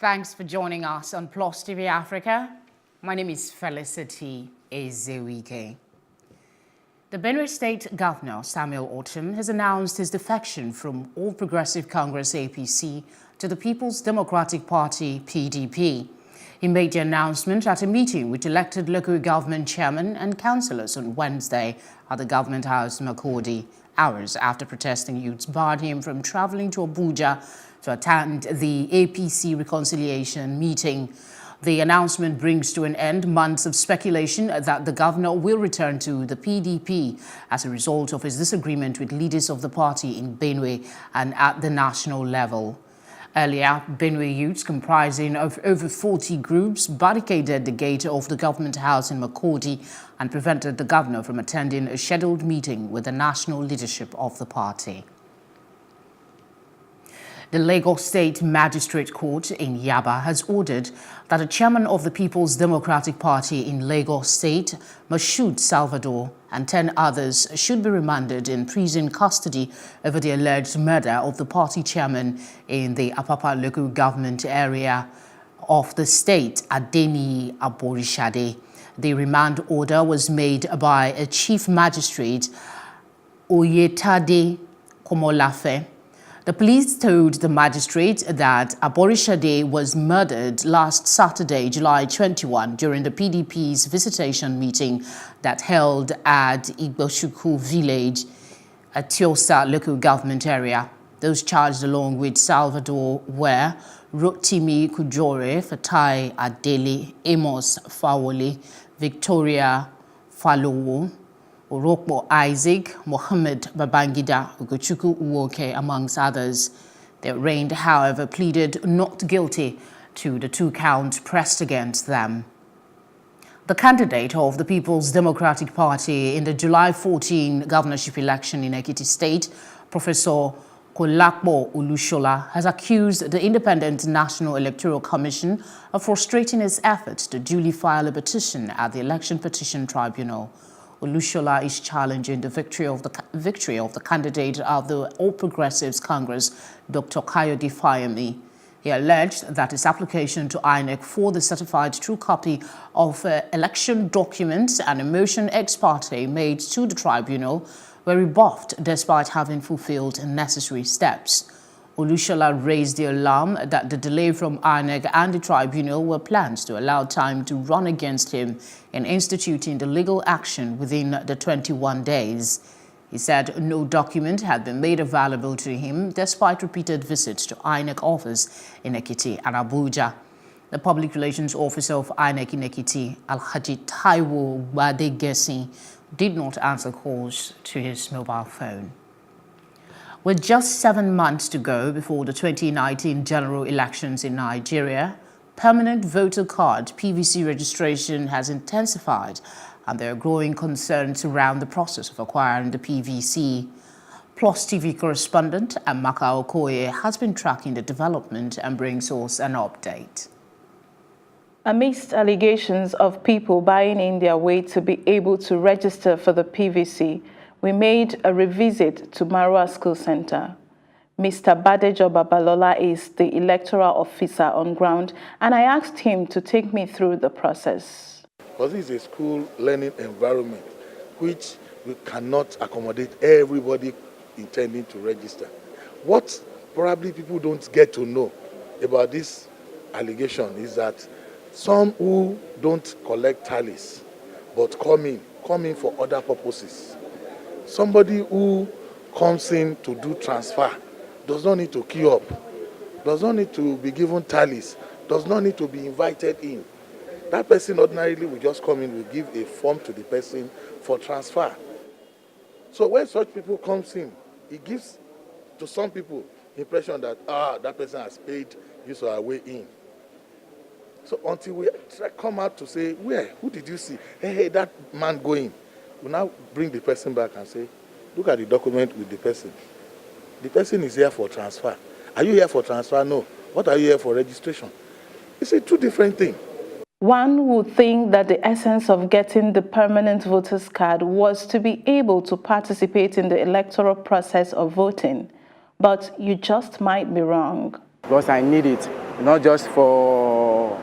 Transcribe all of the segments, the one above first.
Thanks for joining us on Plus TV Africa. My name is Felicity Ezewike. The Benue State Governor, Samuel Ortom, has announced his defection from All Progressive Congress APC to the People's Democratic Party PDP. He made the announcement at a meeting with elected local government chairmen and councillors on Wednesday at the Government House, Makurdi, hours after protesting youths barred him from travelling to Abuja to attend the APC reconciliation meeting. The announcement brings to an end months of speculation that the governor will return to the PDP as a result of his disagreement with leaders of the party in Benue and at the national level. Earlier, Benue youths comprising of over 40 groups barricaded the gate of the government house in Makurdi and prevented the governor from attending a scheduled meeting with the national leadership of the party. The Lagos State Magistrate Court in Yaba has ordered that the chairman of the People's Democratic Party in Lagos State, Mashood Salvador, and 10 others should be remanded in prison custody over the alleged murder of the party chairman in the Apapa local government area of the state, Adeni Aborishade. The remand order was made by a chief magistrate, Oyetade Komolafe. The police told the magistrate that Aborishade was murdered last Saturday, July 21, during the PDP's visitation meeting that held at Igboshuku village, at Tiosa local government area. Those charged along with Salvador were Rotimi Kujore, Fatai Adele, Amos Fawole, Victoria Falowo, Orokpo Isaac, Mohammed Babangida, Ugochukwu Uwoke, amongst others. The arraigned, however, pleaded not guilty to the 2 counts pressed against them. The candidate of the People's Democratic Party in the July 14 governorship election in Ekiti State, Professor Kolakbo Olushola, has accused the Independent National Electoral Commission of frustrating its efforts to duly file a petition at the Election Petition Tribunal. Olushola is challenging the victory of the candidate of the All Progressives Congress, Dr. Kayode Fayemi. He alleged that his application to INEC for the certified true copy of election documents and a motion ex parte made to the tribunal were rebuffed despite having fulfilled necessary steps. Olushola raised the alarm that the delay from INEC and the tribunal were plans to allow time to run against him in instituting the legal action within the 21 days. He said no document had been made available to him despite repeated visits to INEC office in Ekiti and Abuja. The Public Relations Officer of INEC in Ekiti, Alhaji Taiwo Badegesi, did not answer calls to his mobile phone. With just 7 months to go before the 2019 general elections in Nigeria, permanent voter card PVC registration has intensified, and there are growing concerns around the process of acquiring the PVC. Plus TV correspondent Amaka Okoye has been tracking the development and brings us an update. Amidst allegations of people buying in their way to be able to register for the PVC, we made a revisit to Marua School Center. Mr. Badejo Babalola is the electoral officer on ground, and I asked him to take me through the process. Because this is a school learning environment which we cannot accommodate everybody intending to register. What probably people don't get to know about this allegation is that some who don't collect tallies but come in for other purposes. Somebody who comes in to do transfer does not need to queue up, does not need to be given tallies, does not need to be invited in. That person ordinarily will just come in, will give a form to the person for transfer. So when such people comes in, it gives to some people the impression that, that person has paid his or her way in. So until we come out to say, where? Who did you see? Hey, that man going. We now bring the person back and say, look at the document with the person. The person is here for transfer. Are you here for transfer? No. What are you here for? Registration. It's a 2 different things. One would think that the essence of getting the permanent voter's card was to be able to participate in the electoral process of voting. But you just might be wrong. Because I need it not just for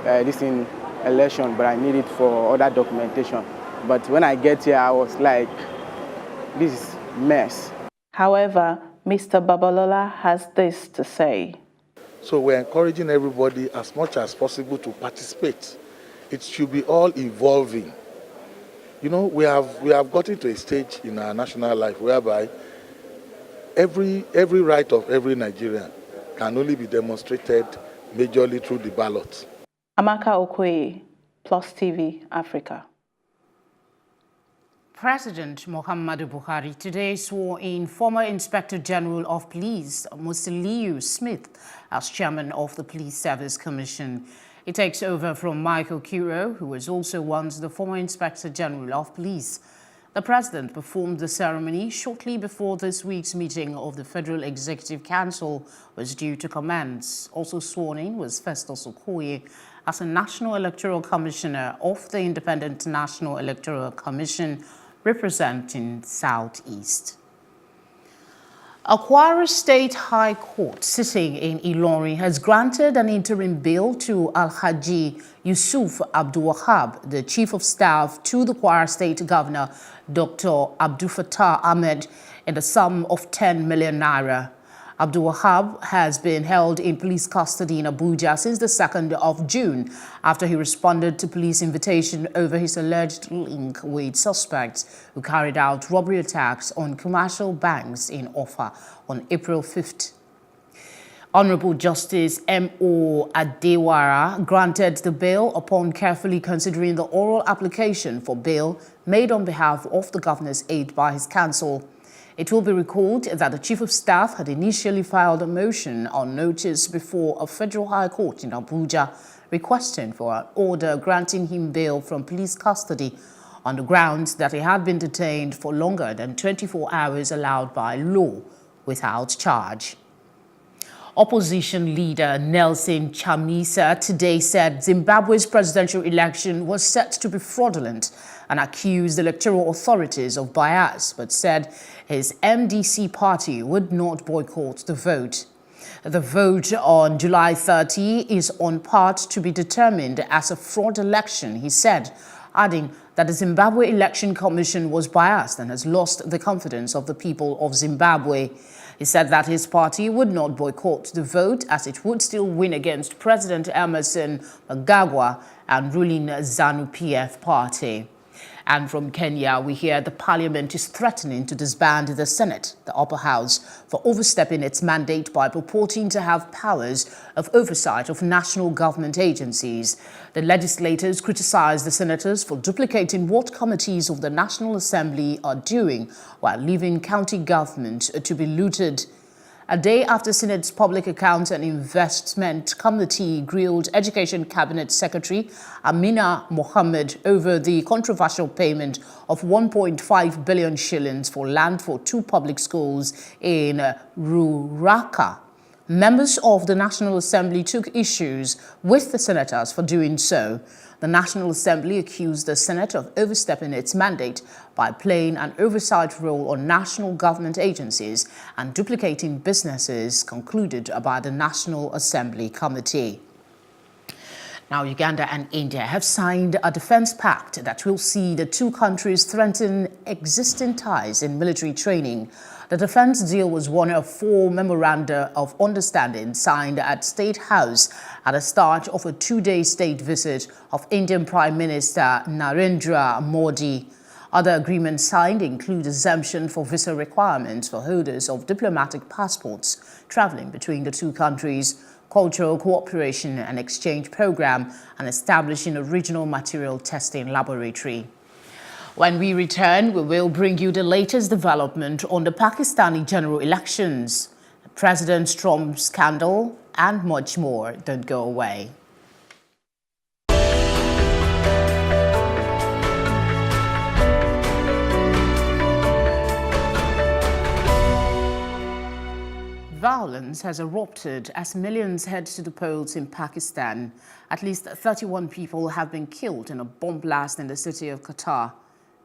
this election, but I need it for other documentation. But when I get here, I was like, this is mess. However, Mr. Babalola has this to say. So we're encouraging everybody as much as possible to participate. It should be all involving. You know, we have gotten to a stage in our national life whereby every right of every Nigerian can only be demonstrated majorly through the ballot. Amaka Okoye, Plus TV, Africa. President Muhammadu Buhari today swore in former Inspector General of Police, Mr. Lulu Smith, as chairman of the Police Service Commission. He takes over from Michael Kiro, who was also once the former Inspector General of Police. The president performed the ceremony shortly before this week's meeting of the Federal Executive Council was due to commence. Also sworn in was Festus Okoye as a National Electoral Commissioner of the Independent National Electoral Commission, representing Southeast. A Kwara State High Court sitting in Ilorin has granted an interim bail to Alhaji Yusuf Abdul Wahab, the Chief of Staff to the Kwara State Governor, Dr. Abdul Fattah Ahmed, in the sum of 10 million naira. Abdul Wahab has been held in police custody in Abuja since the 2nd of June after he responded to police invitation over his alleged link with suspects who carried out robbery attacks on commercial banks in Offa on April 5th. Honorable Justice M.O. Adewara granted the bail upon carefully considering the oral application for bail made on behalf of the governor's aide by his counsel. It will be recalled that the Chief of Staff had initially filed a motion on notice before a Federal High Court in Abuja requesting for an order granting him bail from police custody on the grounds that he had been detained for longer than 24 hours allowed by law without charge. Opposition leader Nelson Chami today said Zimbabwe's presidential election was set to be fraudulent and accused electoral authorities of bias, but said his MDC party would not boycott the vote. The vote on July 30 is on part to be determined as a fraud election, he said, adding that the Zimbabwe Election Commission was biased and has lost the confidence of the people of Zimbabwe. He said that his party would not boycott the vote as it would still win against President Emerson Mnangagwa and ruling ZANU-PF party. And from Kenya, we hear the parliament is threatening to disband the Senate, the upper house, for overstepping its mandate by purporting to have powers of oversight of national government agencies. The legislators criticized the senators for duplicating what committees of the National Assembly are doing while leaving county government to be looted. A day after Senate's Public Accounts and Investment Committee grilled Education Cabinet Secretary Amina Mohammed over the controversial payment of 1.5 billion shillings for land for 2 public schools in Ruraka. Members of the National Assembly took issues with the senators for doing so. The National Assembly accused the Senate of overstepping its mandate by playing an oversight role on national government agencies and duplicating businesses concluded by the National Assembly Committee. Now, Uganda and India have signed a defense pact that will see the two countries strengthen existing ties in military training. The defense deal was one of 4 memoranda of understanding signed at State House at the start of a 2-day state visit of Indian Prime Minister Narendra Modi. Other agreements signed include exemption for visa requirements for holders of diplomatic passports traveling between the two countries, cultural cooperation and exchange program, and establishing a regional material testing laboratory. When we return, we will bring you the latest development on the Pakistani general elections, President Trump's scandal, and much more. Don't go away. Violence has erupted as millions head to the polls in Pakistan. At least 31 people have been killed in a bomb blast in the city of Qatar.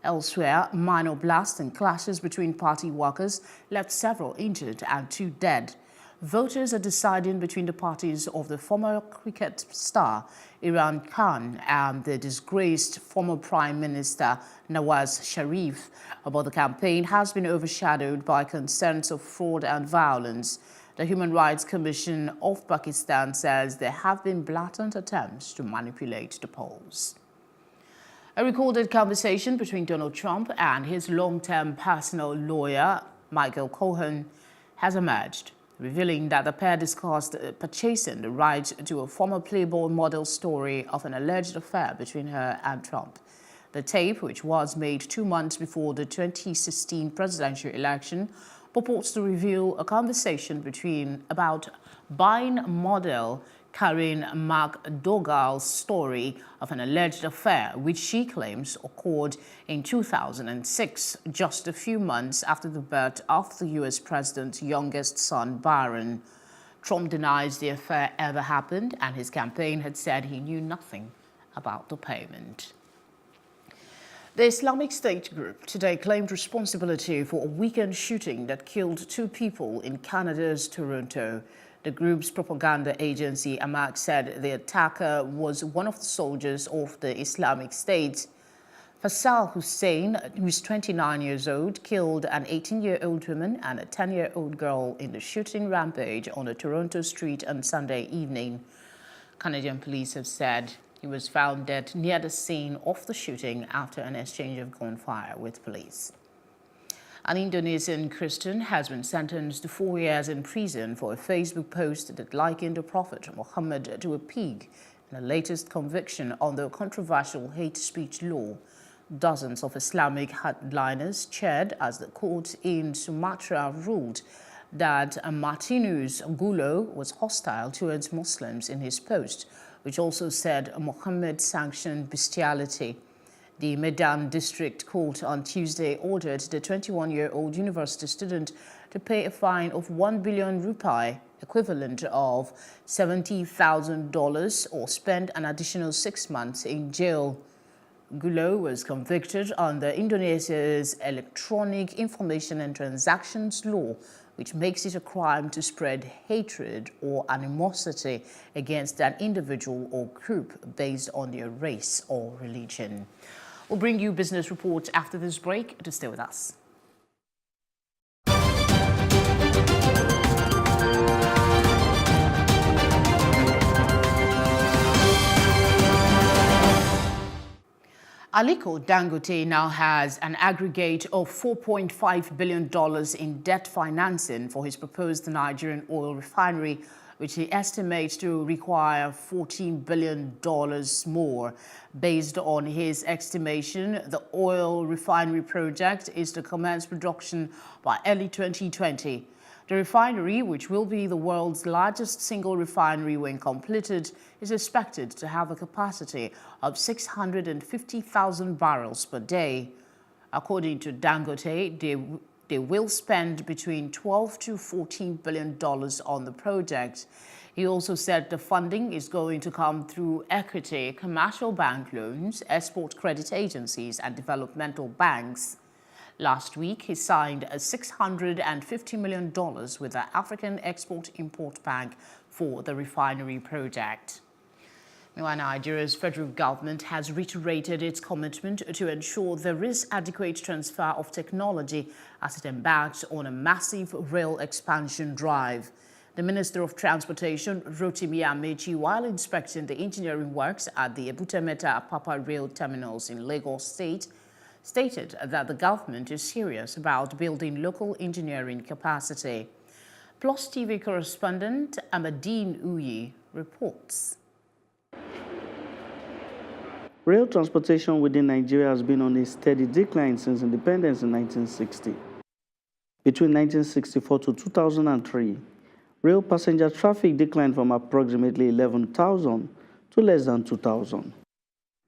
Elsewhere, minor blasts and clashes between party workers left several injured and 2 dead. voters are deciding between the parties of the former cricket star Imran Khan and the disgraced former Prime Minister Nawaz Sharif. But the campaign has been overshadowed by concerns of fraud and violence. The Human Rights Commission of Pakistan says there have been blatant attempts to manipulate the polls. A recorded conversation between Donald Trump and his long-term personal lawyer, Michael Cohen, has emerged, revealing that the pair discussed purchasing the right to a former Playboy model story of an alleged affair between her and Trump. The tape, which was made 2 months before the 2016 presidential election, purports to reveal a conversation about buying model Karen McDougall's story of an alleged affair, which she claims occurred in 2006, just a few months after the birth of the U.S. president's youngest son, Barron. Trump denies the affair ever happened, and his campaign had said he knew nothing about the payment. The Islamic State group today claimed responsibility for a weekend shooting that killed 2 people in Canada's Toronto. The group's propaganda agency, Amaq, said the attacker was one of the soldiers of the Islamic State. Faisal Hussein, who is 29 years old, killed an 18-year-old woman and a 10-year-old girl in the shooting rampage on a Toronto street on Sunday evening. Canadian police have said he was found dead near the scene of the shooting after an exchange of gunfire with police. An Indonesian Christian has been sentenced to 4 years in prison for a Facebook post that likened the Prophet Muhammad to a pig in the latest conviction on the controversial hate speech law. Dozens of Islamic hardliners cheered as the court in Sumatra ruled that Martinus Gulo was hostile towards Muslims in his post, which also said Muhammad sanctioned bestiality. The Medan District Court on Tuesday ordered the 21-year-old university student to pay a fine of 1 billion rupiah, equivalent of $70,000, or spend an additional 6 months in jail. Gulo was convicted under Indonesia's Electronic Information and Transactions Law, which makes it a crime to spread hatred or animosity against an individual or group based on their race or religion. We'll bring you business reports after this break. To stay with us. Aliko Dangote now has an aggregate of $4.5 billion in debt financing for his proposed Nigerian oil refinery, which he estimates to require $14 billion more. Based on his estimation, the oil refinery project is to commence production by early 2020. The refinery, which will be the world's largest single refinery when completed, is expected to have a capacity of 650,000 barrels per day. According to Dangote, they will spend between $12 to $14 billion on the project. He also said the funding is going to come through equity, commercial bank loans, export credit agencies, and developmental banks. Last week, he signed a $650 million with the African Export-Import Bank for the refinery project. Meanwhile, Nigeria's federal government has reiterated its commitment to ensure there is adequate transfer of technology as it embarks on a massive rail expansion drive. The Minister of Transportation, Rotimi Amechi, while inspecting the engineering works at the Ebute-Metta-Apapa rail terminals in Lagos State, stated that the government is serious about building local engineering capacity. Plus TV correspondent Amadine Uyi reports. Rail transportation within Nigeria has been on a steady decline since independence in 1960. Between 1964 to 2003, rail passenger traffic declined from approximately 11,000 to less than 2,000.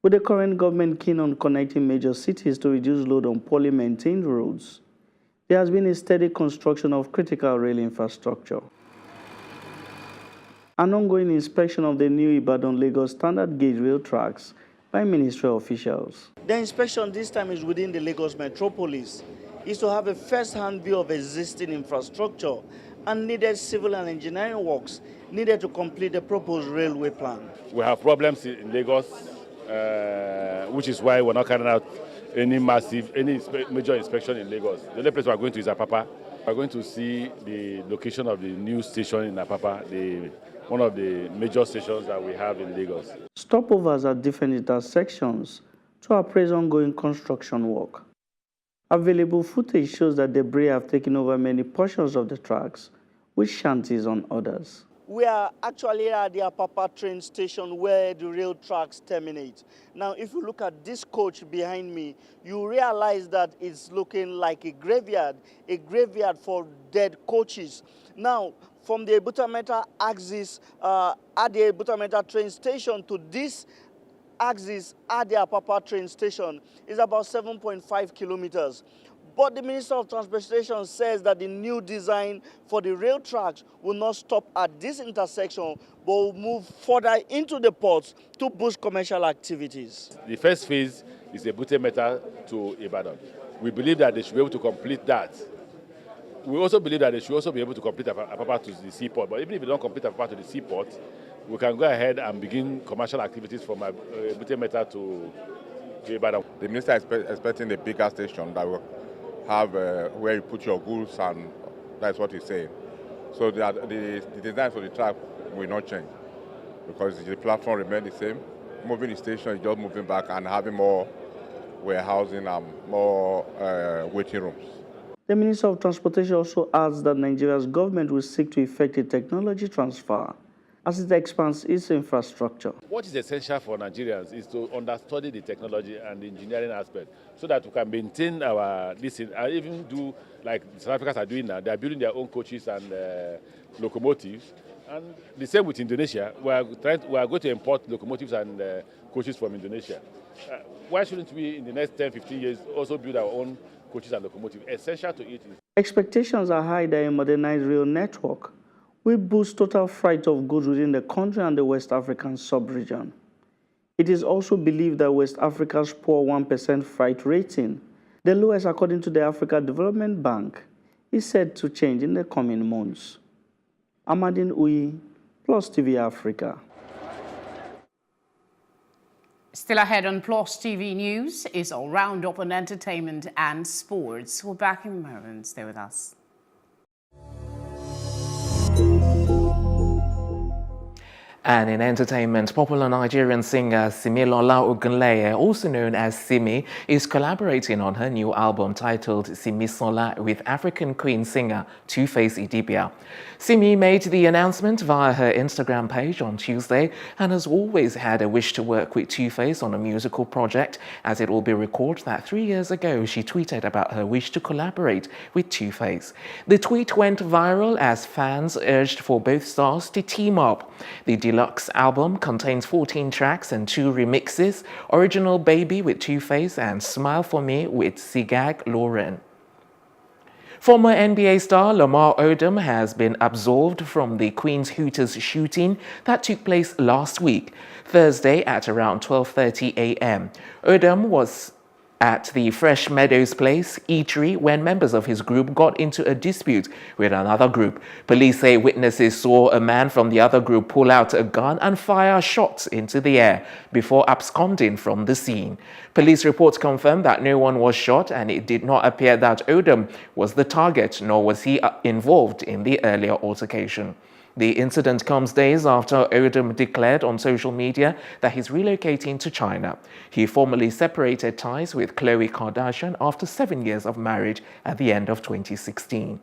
With the current government keen on connecting major cities to reduce load on poorly maintained roads, there has been a steady construction of critical rail infrastructure. An ongoing inspection of the new Ibadan-Lagos standard gauge rail tracks by ministry officials. The inspection this time is within the Lagos metropolis, is to have a first-hand view of existing infrastructure and needed civil and engineering works needed to complete the proposed railway plan. We have problems in Lagos, which is why we're not carrying out any major inspection in Lagos. The only place we're going to is Apapa. We're going to see the location of the new station in Apapa, one of the major stations that we have in Lagos. Stopovers at different intersections to appraise ongoing construction work. Available footage shows that debris have taken over many portions of the tracks, with shanties on others. We are actually at the Apapa train station where the rail tracks terminate. Now, if you look at this coach behind me, you realize that it's looking like a graveyard for dead coaches. Now, from the Butameta axis at the Butameta train station to this axis at the Apapa train station is about 7.5 kilometers. But the Minister of Transportation says that the new design for the rail tracks will not stop at this intersection, but will move further into the ports to boost commercial activities. The first phase is a Butameta to Ibadan. We believe that they should be able to complete that. We also believe that they should also be able to complete Apapa to the seaport. But even if they don't complete Apapa to the seaport, we can go ahead and begin commercial activities from Butameta to Ibadan. The minister is expecting a bigger station that will have where you put your goods, and that's what he's saying. So the design for the track will not change because the platform remains the same. Moving the station is just moving back and having more warehousing and more waiting rooms. The Minister of Transportation also adds that Nigeria's government will seek to effect a technology transfer as it expands its infrastructure. What is essential for Nigerians is to understudy the technology and the engineering aspect so that we can maintain our listen and even do like South Africans are doing now. They are building their own coaches and locomotives. And the same with Indonesia. We are going to import locomotives and coaches from Indonesia. Why shouldn't we, in the next 10, 15 years, also build our own coaches and locomotives? Essential to it is. Expectations are high that a modernized rail network will boost total freight of goods within the country and the West African sub-region. It is also believed that West Africa's poor 1% freight rating, the lowest according to the Africa Development Bank, is said to change in the coming months. Amadine Uyi, Plus TV Africa. Still ahead on Plus TV News is our roundup on entertainment and sports. We're back in a moment. Stay with us. And in entertainment, popular Nigerian singer Similola Ogunleye, also known as Simi, is collaborating on her new album titled Simisola with African Queen singer Two-Face Idibia. Simi made the announcement via her Instagram page on Tuesday and has always had a wish to work with Two-Face on a musical project, as it will be recalled that 3 years ago she tweeted about her wish to collaborate with Two-Face. The tweet went viral as fans urged for both stars to team up. The deluxe album contains 14 tracks and 2 remixes, Original Baby with Two-Face and Smile For Me with Sigag Lauren. Former NBA star Lamar Odom has been absolved from the Queen's Hooters shooting that took place last week, Thursday at around 12:30 a.m. Odom was at the Fresh Meadows Place eatery when members of his group got into a dispute with another group. Police say witnesses saw a man from the other group pull out a gun and fire shots into the air before absconding from the scene. Police reports confirmed that no one was shot, and it did not appear that Odom was the target, nor was he involved in the earlier altercation. The incident comes days after Odom declared on social media that he's relocating to China. He formally separated ties with Khloe Kardashian after 7 years of marriage at the end of 2016.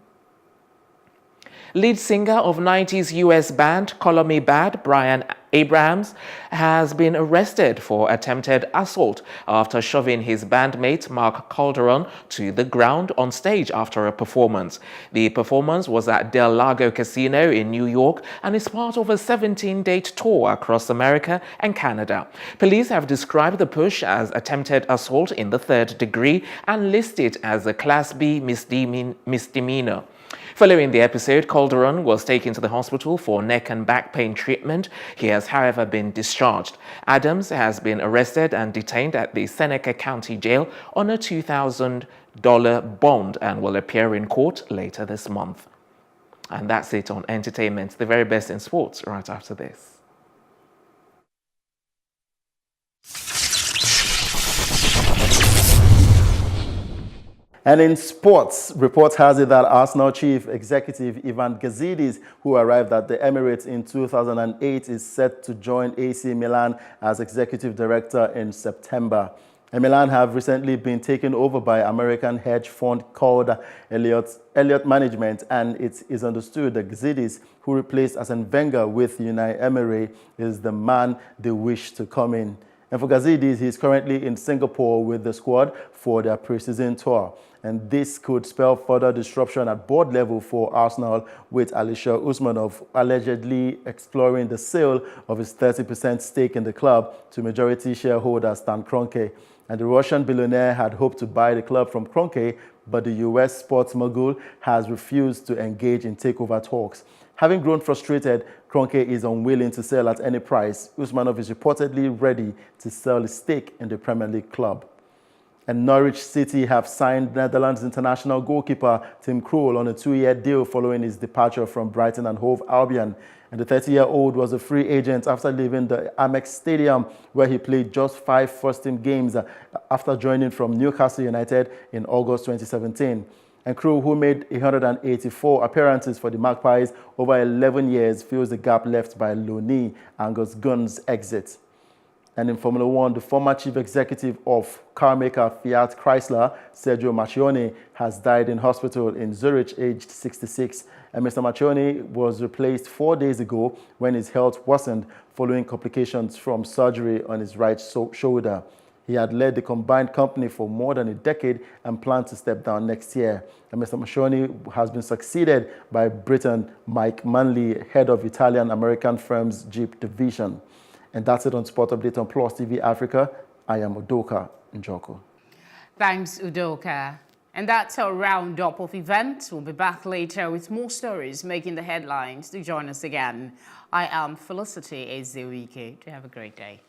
Lead singer of 90s US band Color Me Bad, Brian Abrahams, has been arrested for attempted assault after shoving his bandmate Mark Calderon to the ground on stage after a performance. The performance was at Del Lago Casino in New York and is part of a 17-date tour across America and Canada. Police have described the push as attempted assault in the 3rd degree and listed as a Class B misdemeanor. Following the episode, Calderon was taken to the hospital for neck and back pain treatment. He has, however, been discharged. Adams has been arrested and detained at the Seneca County Jail on a $2,000 bond and will appear in court later this month. And that's it on entertainment. The very best in sports right after this. And in sports, report has it that Arsenal chief executive Ivan Gazidis, who arrived at the Emirates in 2008, is set to join AC Milan as executive director in September. And Milan have recently been taken over by American hedge fund called Elliott Management, and it is understood that Gazidis, who replaced Arsene Wenger with Unai Emery, is the man they wish to come in. And for Gazidis, he is currently in Singapore with the squad for their pre-season tour. And this could spell further disruption at board level for Arsenal, with Alisher Usmanov allegedly exploring the sale of his 30% stake in the club to majority shareholder Stan Kroenke. And the Russian billionaire had hoped to buy the club from Kroenke, but the US sports mogul has refused to engage in takeover talks. Having grown frustrated, Kroenke is unwilling to sell at any price. Usmanov is reportedly ready to sell his stake in the Premier League club. And Norwich City have signed Netherlands international goalkeeper Tim Krul on a 2-year deal following his departure from Brighton and Hove Albion. And the 30-year-old was a free agent after leaving the Amex Stadium, where he played just 5 first-team games after joining from Newcastle United in August 2017. And Krul, who made 184 appearances for the Magpies over 11 years, fills the gap left by loanee Angus Gunn's exit. And in Formula One, the former chief executive of carmaker Fiat Chrysler, Sergio Marchionne, has died in hospital in Zurich, aged 66. And Mr. Marchionne was replaced 4 days ago when his health worsened following complications from surgery on his right shoulder. He had led the combined company for more than a decade and planned to step down next year. And Mr. Marchionne has been succeeded by Briton Mike Manley, head of Italian-American firm's Jeep division. And that's it on Sport Update on Plus TV Africa. I am Udoka Njoko. Thanks, Udoka. And that's our roundup of events. We'll be back later with more stories making the headlines. Do join us again. I am Felicity Ezewike. Do have a great day.